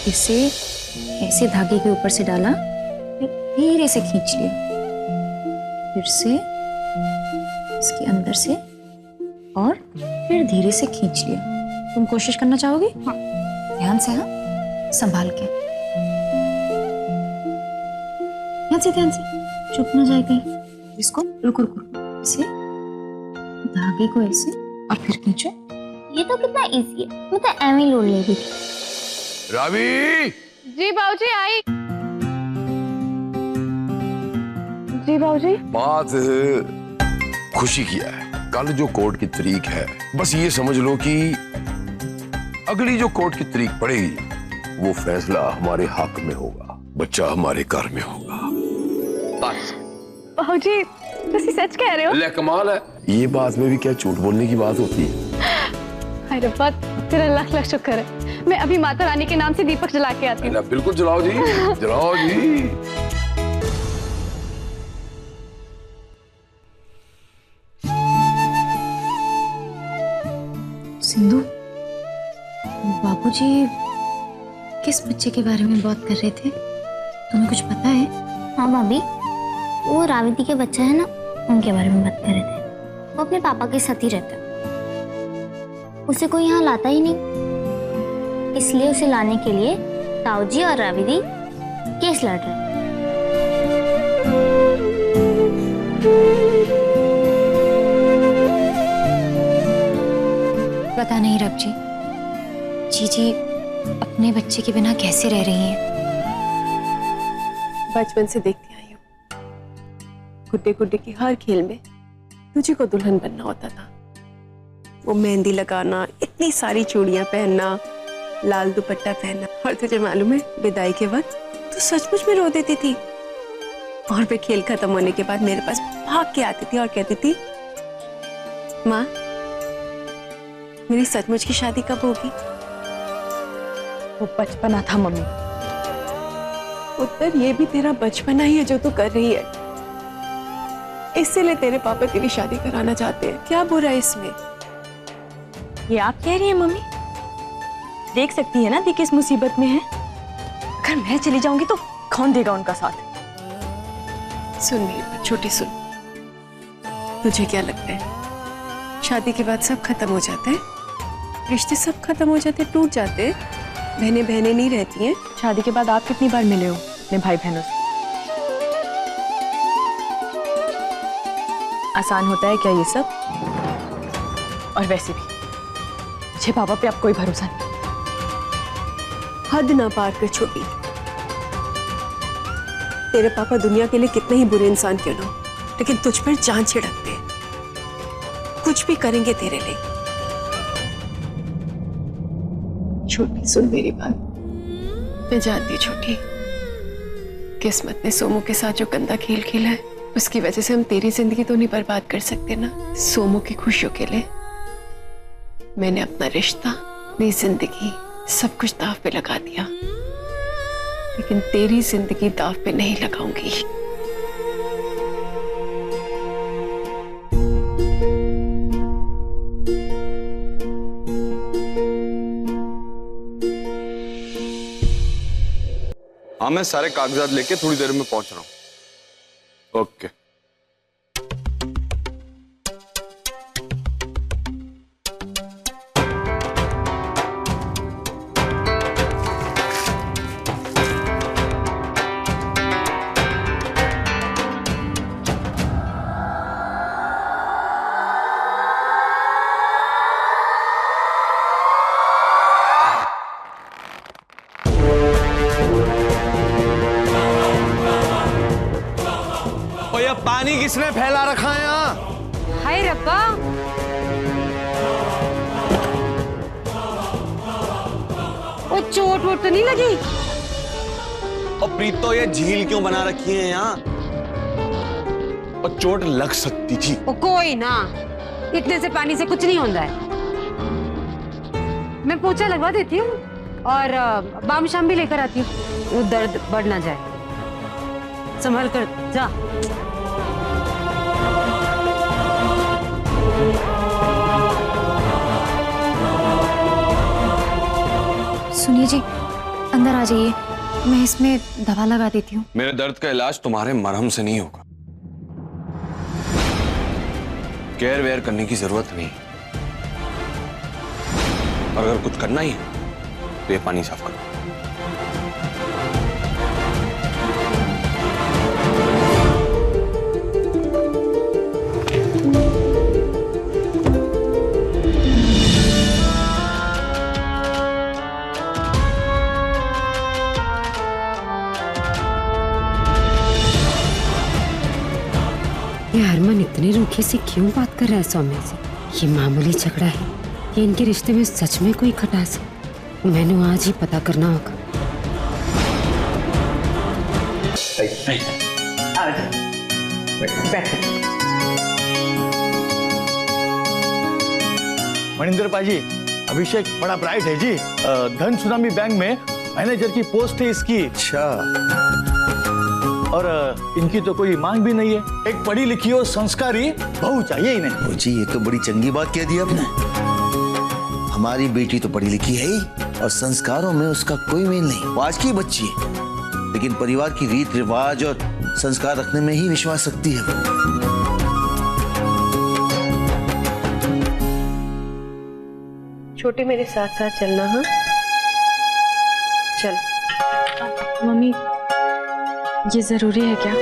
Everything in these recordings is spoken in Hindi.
इसे ऐसे धागे के ऊपर से डाला, फिर धीरे से खींच लिया, फिर से इसके अंदर से और फिर धीरे से खींच लिया। तुम कोशिश करना चाहोगे? हाँ। ध्यान से, हाँ, संभाल के, ध्यान से, चुप ना जाए कहीं। इसको रुको, इसे धागे को ऐसे और फिर खींचो। ये तो कितना इजी है, मैं तो एम ही लोड ले रही थी। रावी! जी बाबूजी, आई। जी बाबूजी। बात खुशी की है। कल जो कोर्ट की तारीख है, बस ये समझ लो कि अगली जो कोर्ट की तारीख पड़ेगी वो फैसला हमारे हक में होगा, बच्चा हमारे घर में होगा। बस। बाबूजी, तुसी सच कह रहे हो? ले कमाल है। ये बात में भी क्या झूठ बोलने की बात होती है? हाय रब्बा, तेरा लाख लाख शुक्र है। मैं अभी माता रानी के नाम से दीपक जला के आती हूँ। बिल्कुल जलाओ जी, जलाओ जी। सिंधु, बाबूजी किस बच्चे के बारे में बात कर रहे थे? तुम्हें कुछ पता है? हाँ भाभी, वो राविती के बच्चे हैं ना, उनके बारे में बात कर रहे थे। वो अपने पापा के साथ ही रहता है, उसे कोई यहाँ लाता ही नहीं, इसलिए उसे लाने के लिए ताऊजी और राविती केस लड़ रहे हैं। पता नहीं रब जी, जीजी अपने बच्चे के बिना कैसे रह रही हैं? बचपन से देखती आई हूँ, गुड्डे गुड्डे की हर खेल में तुझे को दुल्हन बनना होता था। वो मेहंदी लगाना, इतनी सारी चूड़ियां पहनना, लाल दुपट्टा पहनना, और तुझे मालूम है विदाई के वक्त तू सचमुच में रो देती थी। और फिर खेल खत्म होने के बाद मेरे पास भाग के आती थी और कहती थी, माँ मेरी सचमुच की शादी कब होगी? वो बचपना था मम्मी। उत्तर, ये भी तेरा बचपना ही है जो तू कर रही है। इसीलिए तेरे पापा तेरी शादी कराना चाहते हैं। क्या बुरा है इसमें? ये आप कह रही हैं मम्मी? देख सकती है ना दी किस मुसीबत में है। अगर मैं चली जाऊंगी तो कौन देगा उनका साथ? सुन मेरी बात छोटी, सुन। तुझे क्या लगता है शादी के बाद सब खत्म हो जाता है? रिश्ते सब खत्म हो जाते, टूट जाते हैं, बहनें बहनें नहीं रहती हैं। शादी के बाद आप कितनी बार मिले हो अपने भाई बहनों से? आसान होता है क्या ये सब? और वैसे भी मुझे पापा पे अब कोई भरोसा नहीं। हद ना पार कर छोटी। तेरे पापा दुनिया के लिए कितने ही बुरे इंसान क्यों ना हो, लेकिन तुझ पर जान छिड़कते हैं, कुछ भी करेंगे तेरे लिए। छोटी सुन मेरी बात, मैं जानती हूँ छोटी, किस्मत ने सोमू के साथ जो गंदा खेल खेला है, उसकी वजह से हम तेरी जिंदगी तो नहीं बर्बाद कर सकते ना। सोमू की खुशियों के लिए मैंने अपना रिश्ता, अपनी जिंदगी, सब कुछ दाव पे लगा दिया, लेकिन तेरी जिंदगी दाव पे नहीं लगाऊंगी। हाँ, मैं सारे कागजात लेके थोड़ी देर में पहुंच रहा हूं। ओके। पानी किसने फैला रखा है यहाँ? हाय रब्बा, वो चोट वोट तो नहीं लगी? और प्रीतो, ये झील क्यों बना रखी है यहाँ? और चोट लग सकती थी। वो कोई ना, इतने से पानी से कुछ नहीं होता है। मैं पोछा लगवा देती हूँ और बाम शाम भी लेकर आती हूँ, वो दर्द बढ़ ना जाए। संभल कर जा। सुनिए जी, अंदर आ जाइए, मैं इसमें दवा लगा देती हूँ। मेरे दर्द का इलाज तुम्हारे मरहम से नहीं होगा। केयर वेयर करने की जरूरत नहीं। और अगर कुछ करना ही है तो ये पानी साफ करो। ये हरमन इतने रूखे से क्यों बात कर रहा है सौम्या से? ये मामूली झगड़ा है या इनके रिश्ते में सच में कोई खटास है? मैंने आज ही पता करना होगा। मनिंदर पाजी, अभिषेक बड़ा ब्राइट है जी। धन सुनामी बैंक में मैनेजर की पोस्ट है इसकी। अच्छा। और इनकी तो कोई मांग भी नहीं है। एक पढ़ी लिखी और संस्कारी बहू चाहिए इन्हें। जी ये तो बड़ी चंगी बात कह दी आपने। हमारी बेटी तो पढ़ी लिखी है ही और संस्कारों में उसका कोई मेल नहीं। वो आज की बच्ची है लेकिन परिवार की रीत रिवाज और संस्कार रखने में ही विश्वास रखती है। छोटे मेरे साथ साथ चलना। हाँ चल। मम्मी ये जरूरी है क्या?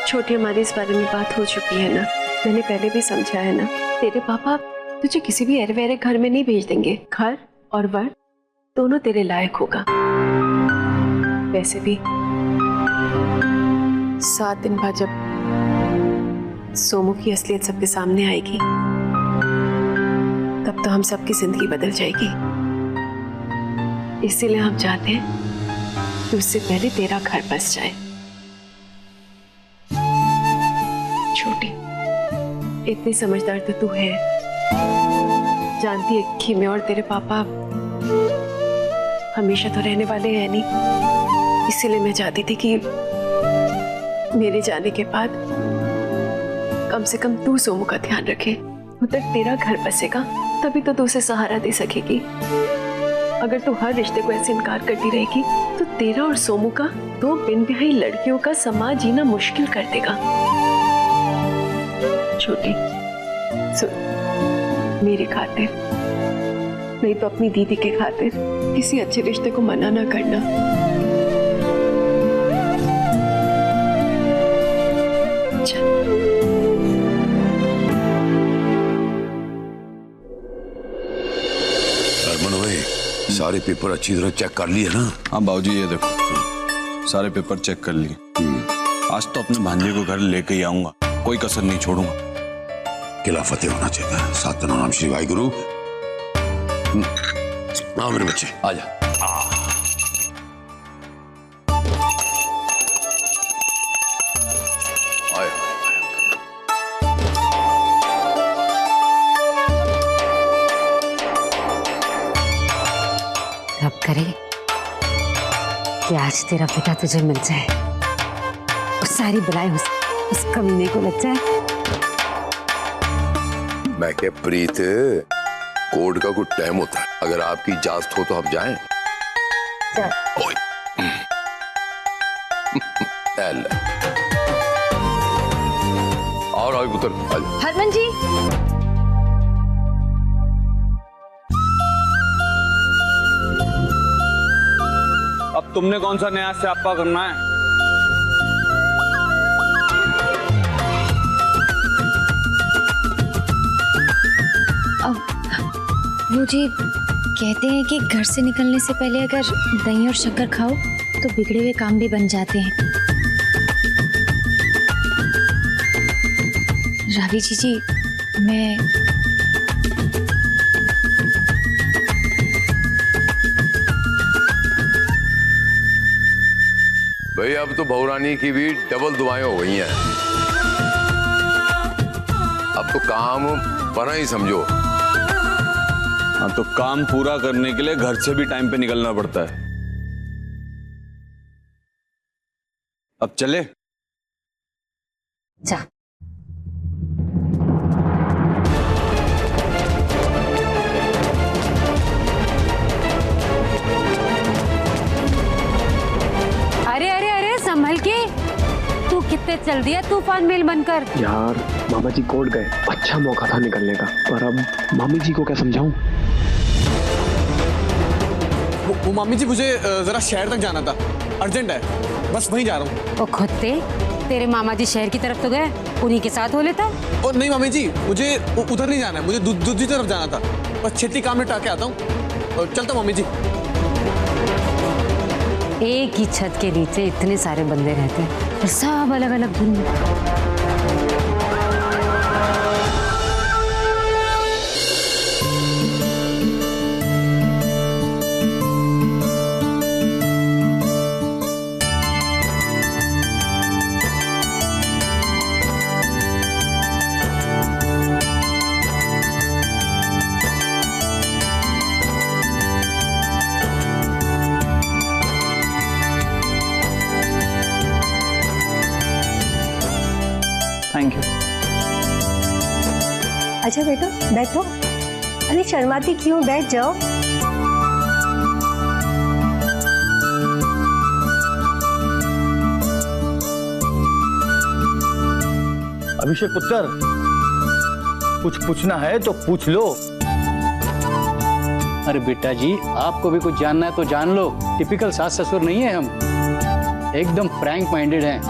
छोटी, हमारी इस बारे में बात हो चुकी है ना। मैंने पहले भी समझा है ना। तेरे पापा तुझे किसी भी अरे वहरे घर में नहीं भेज देंगे। घर और वर दोनों तेरे लायक होगा। वैसे भी 7 दिन बाद जब सोमू की असलियत सबके सामने आएगी तब तो हम सबकी जिंदगी बदल जाएगी। इसीलिए हम चाहते हैं कि उससे पहले तेरा घर बस जाए। छोटी, इतनी समझदार तो तू है, जानती है कि मैं और तेरे पापा हमेशा तो रहने वाले हैं नहीं। इसीलिए मैं चाहती थी कि मेरे जाने के बाद कम से कम तू सोमू का ध्यान रखे। उधर तेरा घर बसेगा तभी तो तू उसे सहारा दे सकेगी। अगर तू हर रिश्ते को ऐसे इनकार करती रहेगी तो तेरा और सोमू का 2 बिन ब्याही लड़कियों का समाज जीना मुश्किल कर देगा। छोटी सुन, मेरे खातिर नहीं तो अपनी दीदी के खातिर किसी अच्छे रिश्ते को मना ना करना। हरमन भाई, सारे पेपर अच्छी तरह चेक कर लिए ना? हाँ बाबूजी, ये देखो सारे पेपर चेक कर लिए। आज तो अपने भांजे को घर लेके ही आऊंगा, कोई कसर नहीं छोड़ूंगा। किला फतेह होना चाहिए। सतनाम श्री वाहिगुरु। हाँ मेरे बच्चे आजा। रब करे कि आज तेरा पिता तुझे मिल जाए और सारी बुलाई उस कमीने को लग जाए। मैं क्या प्रीत, कोर्ट का कुछ टाइम होता है। अगर आपकी इजाजत हो तो हम जाएं। ओए। और आओ पुत्र, आजा। हरमन जी, अब तुमने कौन सा नया स्यापा करना है? वो जी कहते हैं कि घर से निकलने से पहले अगर दही और शक्कर खाओ तो बिगड़े हुए काम भी बन जाते हैं। रावी जी मैं भाई अब तो बहुरानी की भी डबल दुआएं हो गई हैं। अब तो काम बना ही समझो। हाँ तो काम पूरा करने के लिए घर से भी टाइम पे निकलना पड़ता है। अब चले? जा। उड़ते चल दिया तूफान मेल बनकर। यार मामा जी कोर्ट गए, अच्छा मौका था निकलने का, पर अब मामी जी को क्या समझाऊं? वो मामी जी मुझे जरा शहर तक जाना था, अर्जेंट है, बस वहीं जा रहा हूँ। ओ खुदते तेरे मामा जी शहर की तरफ तो गए, उन्हीं के साथ हो लेता। और नहीं मामी जी, मुझे उधर नहीं जाना है, मुझे दूसरी तरफ जाना था, बस छेती काम निपटा के आता हूँ और चलता हूँ मामी जी। एक ही छत के नीचे इतने सारे बंदे रहते हैं और सब अलग अलग दुनिया। Thank you. अच्छा बेटा बैठो, अरे शर्माती क्यों, बैठ जाओ। अभिषेक पुत्र, कुछ पूछना है तो पूछ लो। अरे बेटा जी, आपको भी कुछ जानना है तो जान लो। टिपिकल सास ससुर नहीं है हम, एकदम फ्रैंक माइंडेड हैं।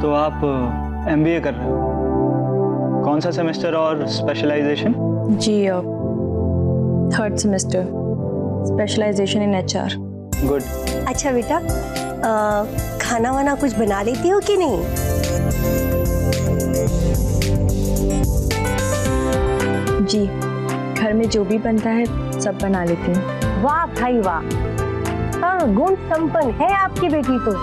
तो आप MBA कर रहे हो, कौन सा सेमेस्टर और स्पेशलाइजेशन? जी 3rd सेमेस्टर, स्पेशलाइजेशन इन HR। गुड। अच्छा बेटा, खाना वाना कुछ बना लेती हो कि नहीं? जी घर में जो भी बनता है सब बना लेती हूँ। वाह भाई वाह, हाँ गुण संपन्न है आपकी बेटी तो।